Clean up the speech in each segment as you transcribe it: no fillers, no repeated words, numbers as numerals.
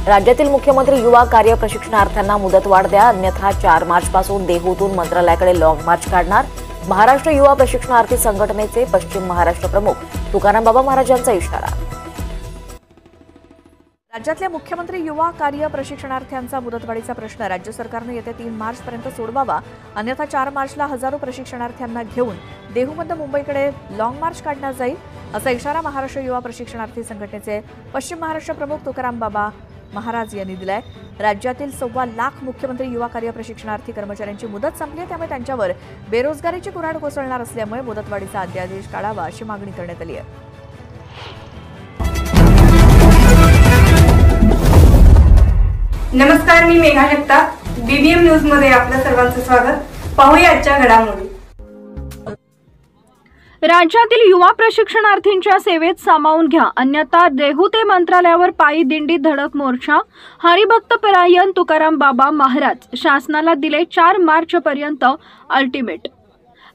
राज्यातील मुख्यमंत्री युवा कार्य प्रशिक्षणार्थ्यांना मुदतवाढ द्या, अन्यथा 4 मार्चपासून देहूतून मंत्रालयाकडे लॉंग मार्च काढणार. महाराष्ट्र युवा प्रशिक्षणार्थी संघटनेचे पश्चिम महाराष्ट्र प्रमुख तुकाराम बाबा महाराज यांचा इशारा. राज्यातल्या मुख्यमंत्री युवा कार्य प्रशिक्षणार्थ्यांचा मुदतवाढीचा प्रश्न राज्य सरकारने येत्या 3 मार्चपर्यंत सोडवावा, अन्यथा 4 मार्चला हजारो प्रशिक्षणार्थ्यांना घेऊन देहूमधून मुंबईकडे लॉंग मार्च काढण्यात जाईल, असा इशारा महाराष्ट्र युवा प्रशिक्षणार्थी संघटनेचे पश्चिम महाराष्ट्र प्रमुख तुकाराम बाबा महाराज यांनी दिलाय. राज्यातील 1.25 लाख मुख्यमंत्री युवा कार्य प्रशिक्षणार्थी कर्मचाऱ्यांची मुदत संपली आहे, त्यामुळे त्यांच्यावर बेरोजगारीची कुऱ्हाड कोसळणार असल्यामुळे मुदतवाढीचा अध्यादेश काढावा अशी मागणी करण्यात आली आहे. नमस्कार, मी मेघा जगताप. बीबीएम न्यूज मध्ये आपलं सर्वांचं स्वागत. पाहूया आजच्या घडामोडी. राज्यातील युवा प्रशिक्षणार्थींच्या सेवेत सामावून घ्या, अन्यथा देहू ते मंत्रालयावर पायी दिंडी धडक मोर्चा. हरिभक्तपरायण तुकाराम बाबा महाराज शासनाला दिले 4 मार्चपर्यंत अल्टिमेट.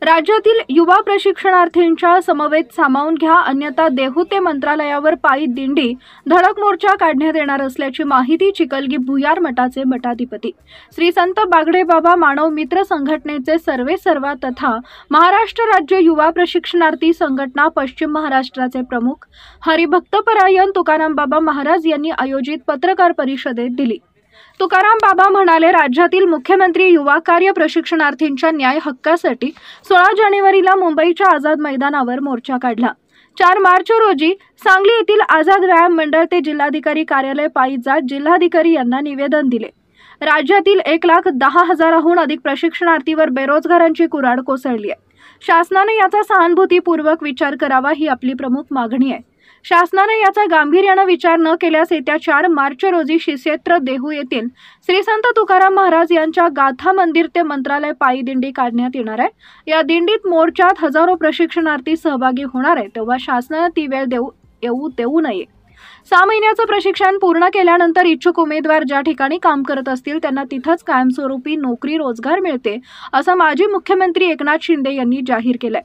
राज्यातील युवा प्रशिक्षणार्थींच्या समवेत सामावून घ्या, अन्यथा देहू ते मंत्रालयावर पायी दिंडी धडक मोर्चा काढण्यात येणार असल्याची माहिती चिखलगी भुयार मठाचे मठाधिपती श्री संत बागडे बाबा मानव मित्र संघटनेचे सर्वेसर्वा तथा महाराष्ट्र राज्य युवा प्रशिक्षणार्थी संघटना पश्चिम महाराष्ट्राचे प्रमुख हरिभक्तपरायण तुकाराम बाबा महाराज यांनी आयोजित पत्रकार परिषदेत दिली. तुकाराम बाबा म्हणाले, राज्यातील मुख्यमंत्री युवा कार्य प्रशिक्षणार्थींच्या न्याय हक्कासाठी 16 जानेवारीला मुंबईच्या आझाद मैदानावर मोर्चा काढला. 4 मार्च रोजी सांगली येथील आझाद व्यायाम मंडळ ते जिल्हाधिकारी कार्यालय पायी जात जिल्हाधिकारी यांना निवेदन दिले. राज्यातील 1,10,000हून अधिक प्रशिक्षणार्थीवर बेरोजगारांची कुऱ्हाड कोसळली आहे. शासनाने याचा सहानुभूतीपूर्वक विचार करावा ही आपली प्रमुख मागणी आहे. शासनाने याचा गांभीर्याने विचार न केल्यास येत्या 4 मार्च रोजी श्रीक्षेत्र देहू येथील श्री संत तुकाराम महाराज यांच्या गाथा मंदिर ते मंत्रालय पायी दिंडी काढण्यात येणार आहे. या दिंडीत मोर्चात हजारो प्रशिक्षणार्थी सहभागी होणार आहे, तेव्हा शासनाने ती वेळ देऊ नये. 6 महिन्याचं प्रशिक्षण पूर्ण केल्यानंतर इच्छुक उमेदवार ज्या ठिकाणी काम करत असतील त्यांना तिथंच कायमस्वरूपी नोकरी रोजगार मिळते, असं माजी मुख्यमंत्री एकनाथ शिंदे यांनी जाहीर केलंय.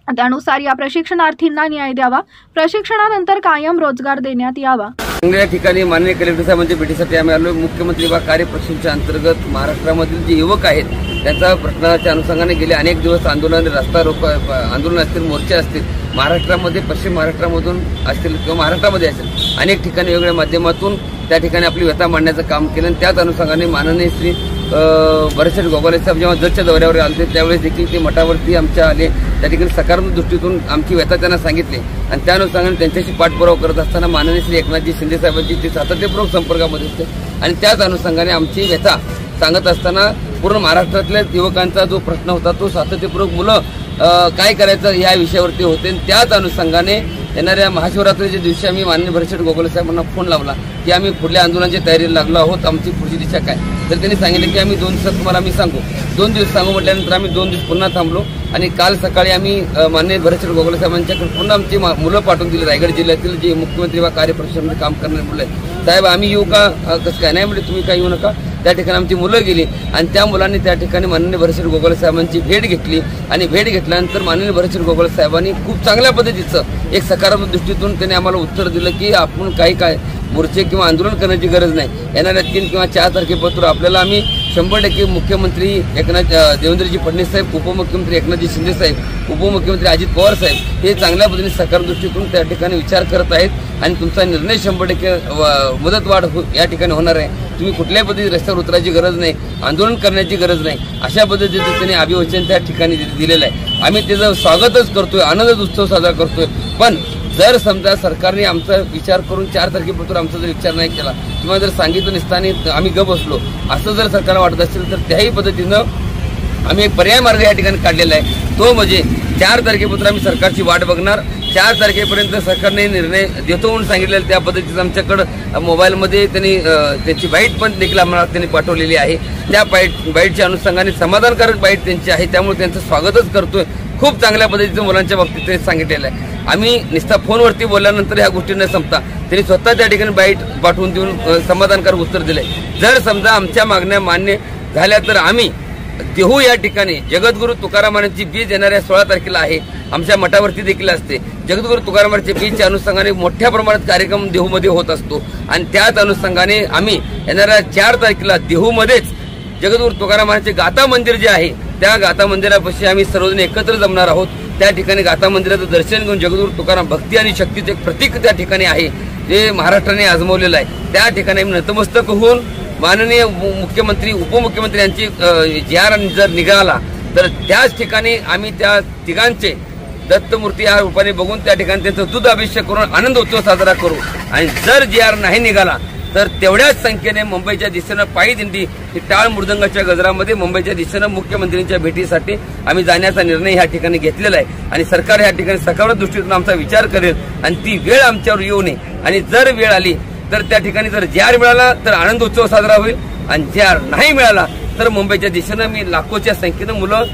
त्यानुसार या प्रशिक्षणार्थींना न्याय द्यावा, प्रशिक्षणानंतर कायम रोजगार देण्यात यावा. या ठिकाणी माननीय कलेक्टर साहेबांच्या भेटीसाठी आम्ही आलो. मुख्यमंत्री युवा कार्य प्रशिक्षणाच्या अंतर्गत महाराष्ट्रामधील जे युवक आहेत त्यांच्या प्रश्नाच्या अनुषंगाने गेले अनेक दिवस आंदोलन, रस्ता रोको आंदोलन असतील, मोर्चे असतील, महाराष्ट्रामध्ये पश्चिम महाराष्ट्रामधून असतील किंवा महाराष्ट्रामध्ये असतील अनेक ठिकाणी वेगवेगळ्या माध्यमातून त्या ठिकाणी आपली व्यथा मांडण्याचं काम केलं. आणि त्याच अनुषंगाने माननीय श्री भरतशेठ गोगावले साहेब जेव्हा जतच्या दौऱ्यावर आले त्यावेळेस देखील ते मठावरती आमच्या आले. त्या ठिकाणी सकारात्मक दृष्टीतून आमची व्यथा त्यांना सांगितली आणि त्या अनुषंगाने त्यांच्याशी पाठपुरावा करत असताना माननीय श्री एकनाथजी शिंदे साहेबांची ते सातत्यपूर्वक संपर्कामध्ये होते आणि त्याच अनुषंगाने आमची व्यथा सांगत असताना पूर्ण महाराष्ट्रातल्या युवकांचा जो प्रश्न होता तो सातत्यपूर्वक मुलं काय करायचं या विषयावरती होते. त्याच अनुषंगाने येणाऱ्या महाशिवरात्रीच्या दिवशी आम्ही माननीय भरतशेठ गोगावले साहेबांना फोन लावला की आम्ही पुढल्या आंदोलनाची तयारीला लागलो आहोत, आमची पुढची दिशा काय. तर त्यांनी सांगितलं की आम्ही 2 दिवसात तुम्हाला आम्ही सांगू. 2 दिवस सांगू म्हटल्यानंतर आम्ही 2 दिवस पुन्हा थांबलो आणि काल सकाळी आम्ही माननीय भरतशेठ गोगावले साहेबांच्याकडे पुन्हा आमची मुलं पाठवून दिली. रायगड जिल्ह्यातील जे मुख्यमंत्री वा कार्य प्रशिक्षणामध्ये काम करणारे मुलं आहेत, साहेब आम्ही येऊ का, कसं काय. नाही म्हणजे तुम्ही काय येऊ नका. त्या ठिकाणी आमची मुलं गेली आणि त्या मुलांनी त्या ठिकाणी माननीय भरतशेठ गोगावले साहेबांची भेट घेतली आणि भेट घेतल्यानंतर माननीय भरतशेठ गोगावले साहेबांनी खूप चांगल्या पद्धतीचं एक सकारात्मक दृष्टीतून त्यांनी आम्हाला उत्तर दिलं की आपण काय मोर्चे किंवा आंदोलन करण्याची गरज नाही. येणाऱ्या 3 किंवा 4 तारखेपासून आपल्याला आम्ही 100% मुख्यमंत्री देवेंद्रजी फडणवीस साहेब, उपमुख्यमंत्री एकनाथजी शिंदे साहेब, उपमुख्यमंत्री अजित पवार साहेब हे चांगल्या पद्धतीने सकारात्मक दृष्टीतून त्या ठिकाणी विचार करत आहेत आणि तुमचा निर्णय 100% मुदतवाढ या ठिकाणी होणार आहे. तुम्ही कुठल्याही पद्धतीने रस्त्यावर उतरायची गरज नाही, आंदोलन करण्याची गरज नाही, अशा पद्धतीचं त्यांनी अभिवचन त्या ठिकाणी दिलेलं आहे. आम्ही त्याचं स्वागतच करतोय, आनंद उत्सव साजरा करतोय. पण जर समजा सरकारने आमचा विचार करून 4 तारखेपासून आमचा जर विचार नाही केला किंवा जर सांगितलं नसताना आम्ही गप बसलो असं जर सरकारला वाटत असेल तर त्याही पद्धतीनं आम्ही एक पर्याय मार्ग या ठिकाणी काढलेला आहे. तो म्हणजे 4 तारखेपासून आम्ही सरकारची वाट बघणार. 4 तारखेपर्यंत सरकारने निर्णय देतो म्हणून सांगितलेलं त्या पद्धतीचं आमच्याकडं मोबाईलमध्ये त्यांनी त्याची बाईट पण देखील आम्हाला त्यांनी पाठवलेली आहे. त्या बाईटच्या अनुषंगाने समाधानकारक बाईट त्यांची आहे, त्यामुळे त्यांचं स्वागतच करतोय. खूप चांगल्या पद्धतीचं मुलांच्या बाबतीत ते सांगितलेलं आहे. आम्ही नुसता फोनवरती बोलल्यानंतर ह्या गोष्टी न संपता त्यांनी स्वतः त्या ठिकाणी बाईट पाठवून देऊन समाधानकारक उत्तर दिले. जर समजा आमच्या मागण्या मान्य झाल्या तर आम्ही देहू या ठिकाणी जगद्गुरू तुकाराम महाराजांची बीज येणाऱ्या 16 तारखेला आहे आमच्या मठावरती देखील असते. जगद्गुरू तुकाराम महाराज जयंतीच्या अनुषंगाने मोठ्या प्रमाणात कार्यक्रम देहूमध्ये होत असतो आणि त्याच अनुषंगाने आम्ही येणाऱ्या 4 तारखेला देहूमध्येच जगद्गुरू तुकाराम महाराजचे गाथा मंदिर जे आहे त्या गाथा मंदिरापाशी आम्ही सर्वजण एकत्र जमणार आहोत. त्या ठिकाणी गाथा मंदिराचं दर्शन घेऊन जगद्गुरू तुकाराम भक्ती आणि शक्तीचे एक प्रतीक त्या ठिकाणी आहे जे महाराष्ट्राने आजमावलेलं आहे. त्या ठिकाणी आम्ही नतमस्तक होऊन माननीय मुख्यमंत्री उपमुख्यमंत्री यांची जी.आर. जर निघाला तर त्याच ठिकाणी आम्ही त्या तिघांचे दत्तमूर्ती या रूपाने बघून त्या ठिकाणी त्यांचा दूध अभिषेक करून आनंद उत्सव साजरा करू. आणि जर जी.आर. नाही निघाला तर तेवढ्याच संख्येने मुंबईच्या दिशेनं पायी दिंडी ही टाळ मृदंगाच्या गजरामध्ये मुंबईच्या दिशेनं मुख्यमंत्र्यांच्या भेटीसाठी आम्ही जाण्याचा निर्णय ह्या ठिकाणी घेतलेला आहे. आणि सरकार ह्या ठिकाणी सकारात्मक दृष्टीतून आमचा विचार करेल आणि ती वेळ आमच्यावर येऊ नये. आणि जर वेळ आली तर त्या ठिकाणी जर जी.आर. मिळाला तर आनंद उत्सव साजरा होईल आणि जी.आर. नाही मिळाला तर मुंबईच्या दिशेनं मी लाखोच्या संख्येनं मुलं